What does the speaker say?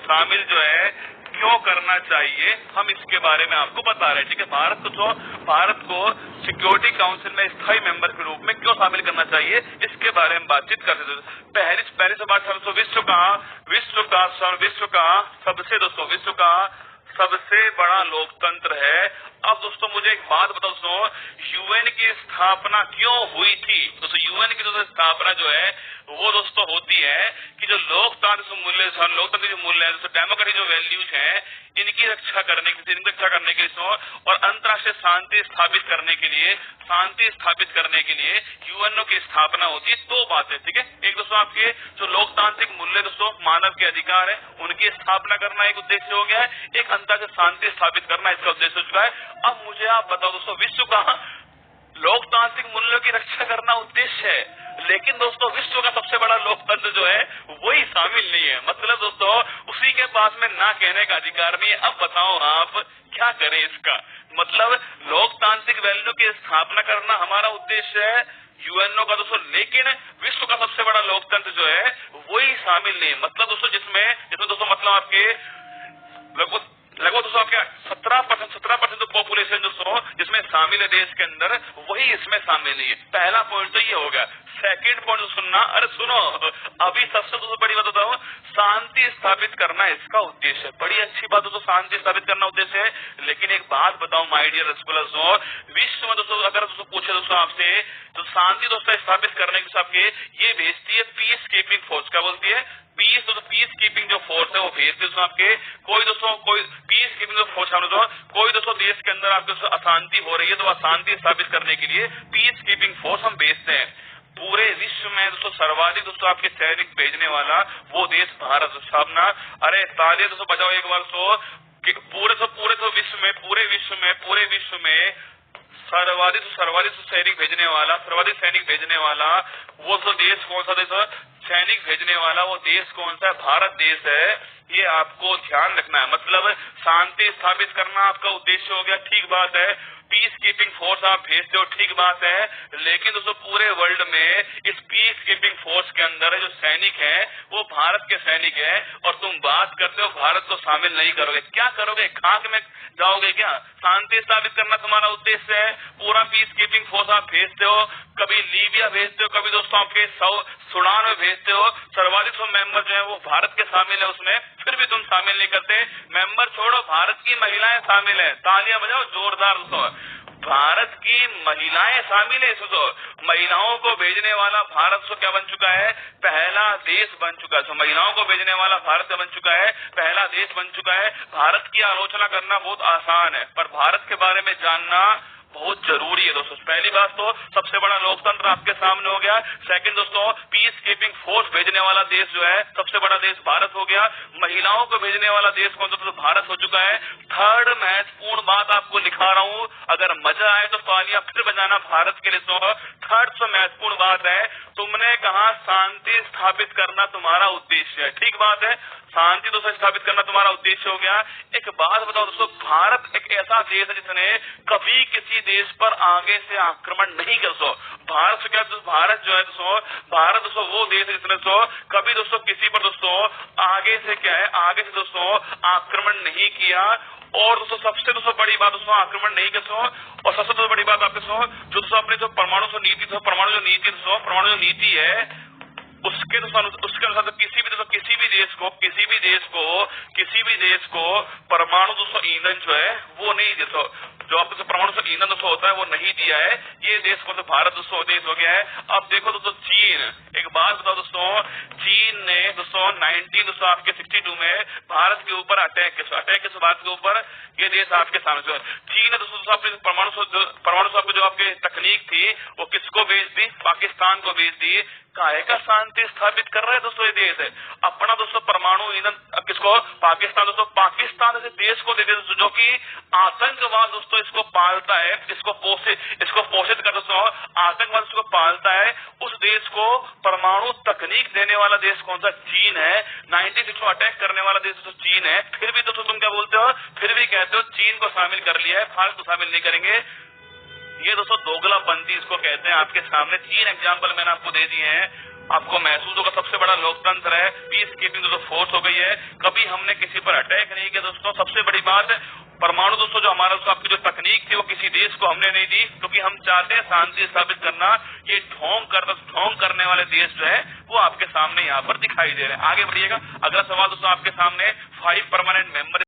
शामिल जो है क्यों करना चाहिए, हम इसके बारे में आपको बता रहे हैं। ठीक है, भारत को सिक्योरिटी काउंसिल में स्थायी मेंबर के रूप में क्यों शामिल करना चाहिए, इसके बारे में बातचीत करते थे। पहली से बात विश्व का सबसे बड़ा लोकतंत्र है। अब दोस्तों मुझे एक बात बताओ दोस्तों, यूएन की स्थापना क्यों हुई थी? दोस्तों यूएन की दोस्तों स्थापना जो है वो दोस्तों होती है कि जो लोकतंत्र के जो मूल्य है, डेमोक्रेटिक जो वैल्यूज हैं, इनकी रक्षा करने के लिए और अंतर्राष्ट्रीय शांति स्थापित करने के लिए यूएनओ की स्थापना होती है। दो बातें, ठीक है, एक दोस्तों आपके जो लोकतांत्रिक मूल्य दोस्तों मानव के अधिकार है उनकी स्थापना करना एक उद्देश्य हो गया है, एक अंतर्राष्ट्रीय शांति स्थापित करना इसका उद्देश्य हो चुका है। अब मुझे आप बताओ दोस्तों, विश्व का लोकतांत्रिक मूल्यों की रक्षा करना उद्देश्य है, लेकिन दोस्तों विश्व का सबसे बड़ा लोकतंत्र जो है वही शामिल नहीं है। मतलब दोस्तों उसी के पास में ना कहने का अधिकार नहीं है। अब बताओ आप क्या करें इसका? मतलब लोकतांत्रिक वैल्यू की स्थापना करना हमारा उद्देश्य है यूएनओ का दोस्तों, लेकिन विश्व का सबसे बड़ा लोकतंत्र जो है वही शामिल नहीं है। मतलब दोस्तों जिसमें दोस्तों मतलब आपके लगभग दोस्तों आपके 17% पॉपुलेशन दोस्तों जिसमें शामिल है देश के अंदर, वही इसमें शामिल नहीं है। पहला पॉइंट तो ये हो गया। सेकेंड पॉइंट सुनना, अरे सुनो, अभी सबसे दोस्तों बड़ी बात बताओ, शांति स्थापित करना इसका उद्देश्य है। बड़ी अच्छी बात दोस्तों, शांति स्थापित करना उद्देश्य है, लेकिन एक बात बताओ माय डियर स्कॉलर्स, विश्व में दोस्तों अगर दोस्तों पूछे दोस्तों आपसे तो शांति दोस्तों स्थापित करने के सबके ये भेजती है पीस कीपिंग फोर्स। क्या बोलती है? पीस कीपिंग जो फोर्स है वो भेजते हैं आपके। कोई पीस कीपिंग जो फोर्स कोई दोस्तों देश के अंदर आपके अशांति हो रही है तो अशांति स्थापित करने के लिए पीस कीपिंग फोर्स हम भेजते हैं। पूरे विश्व में दोस्तों सर्वाधिक दोस्तों आपके सैनिक भेजने वाला वो देश भारत। सामना, अरे तालियां दोस्तों बजाओ एक बार। पूरे विश्व में सर्वाधिक सैनिक भेजने वाला वो तो देश कौन सा देश है? सैनिक भेजने वाला वो देश कौन सा है? भारत देश है। ये आपको ध्यान रखना है। मतलब शांति स्थापित करना आपका उद्देश्य हो गया, ठीक बात है। पीस कीपिंग फोर्स आप भेजते हो, ठीक बात है, लेकिन दोस्तों पूरे वर्ल्ड में इस पीस कीपिंग फोर्स के अंदर जो सैनिक है वो भारत के सैनिक है, और तुम बात करते हो भारत को शामिल नहीं करोगे। क्या करोगे? खाक में जाओगे क्या? शांति स्थापित करना तुम्हारा उद्देश्य है, पूरा पीस कीपिंग फोर्स आप भेजते हो, कभी लीबिया भेजते हो, कभी दोस्तों आपके सूडान में भेजते हो। सर्वाधिक मेंबर जो है वो भारत के शामिल है उसमें, फिर भी तुम शामिल नहीं करते। मेंबर छोड़ो, भारत की महिलाएं शामिल है। तालियां बजाओ जोरदार दोस्तों, भारत की महिलाएं शामिल है। महिलाओं को भेजने वाला भारत क्या बन चुका है? पहला देश बन चुका है। महिलाओं को भेजने वाला भारत बन चुका है, पहला देश बन चुका है। भारत की आलोचना करना बहुत आसान है, पर भारत के बारे में जानना बहुत जरूरी है दोस्तों। पहली बात तो सबसे बड़ा लोकतंत्र आपके सामने हो गया। सेकंड दोस्तों, पीस कीपिंग फोर्स भेजने वाला देश जो है सबसे बड़ा देश भारत हो गया। महिलाओं को भेजने वाला देश कौन सा? तो भारत हो चुका है। थर्ड महत्वपूर्ण बात आपको लिखा रहा हूं, अगर मजा आए तो तालियां फिर बजाना भारत के लिए। थर्ड महत्वपूर्ण बात है, तुमने कहा शांति स्थापित करना तुम्हारा उद्देश्य है, ठीक बात है, शांति दोस्तों स्थापित करना तुम्हारा उद्देश्य हो गया। एक बात बताओ दोस्तों, भारत एक ऐसा देश है जिसने कभी किसी देश पर आगे से आक्रमण नहीं कर सो। भारत जो है दोस्तों वो देश है जिसने कभी दोस्तों किसी पर दोस्तों आगे से दोस्तों आक्रमण नहीं किया। और दोस्तों सबसे दोस्तों बड़ी बात दोस्तों आक्रमण नहीं कर सो। और सबसे दोस्तों बड़ी बात आपके जो दोस्तों अपने जो परमाणु जो नीति है उसके अनुसार तो किसी भी देश को परमाणु दोस्तों ईंधन जो है वो नहीं दोस्तों, जो आपको परमाणु से ईंधन दोस्तों होता है वो नहीं दिया है। ये देश को तो भारत दोस्तों देश हो गया है। अब देखो दोस्तों चीन, एक बात बताओ दोस्तों, चीन ने दोस्तों 1962 में भारत के ऊपर अटैक के भारत के ऊपर ये देश आपके सामने चीन ने दोस्तों अपने परमाणु जो आपकी तकनीक थी वो किसको भेज दी? पाकिस्तान को भेज दी। काहे का शांति स्थापित कर रहा है दोस्तों ये देश है अपना दोस्तों परमाणु ईंधन किसको? पाकिस्तान दोस्तों, पाकिस्तान ऐसे देश को दे दे जो कि आतंकवाद दोस्तों इसको पालता है, इसको पोषित कर दोस्तों आतंकवाद इसको पालता है। उस देश को परमाणु तकनीक देने वाला देश कौन सा? चीन है। 96 में अटैक करने वाला देश तो चीन है। फिर भी दोस्तों तुम क्या बोलते हो? फिर भी कहते हो चीन को शामिल कर लिया है, भारत को शामिल नहीं करेंगे। ये दोस्तों दोगलापंथी इसको कहते हैं। आपके सामने 3 एग्जाम्पल मैंने आपको दे दिए हैं। आपको महसूस होगा सबसे बड़ा लोकतंत्र है, पीस कीपिंग जो फोर्स हो गई है, कभी हमने किसी पर अटैक नहीं किया दोस्तों। सबसे बड़ी बात परमाणु दोस्तों जो हमारा आपकी जो तकनीक थी वो किसी देश को हमने नहीं दी, क्योंकि हम चाहते हैं शांति स्थापित करना। ये ढोंग करने वाले देश जो है वो आपके सामने यहाँ पर दिखाई दे रहे हैं। आगे बढ़िएगा, अगला सवाल दोस्तों आपके सामने 5 परमानेंट मेंबर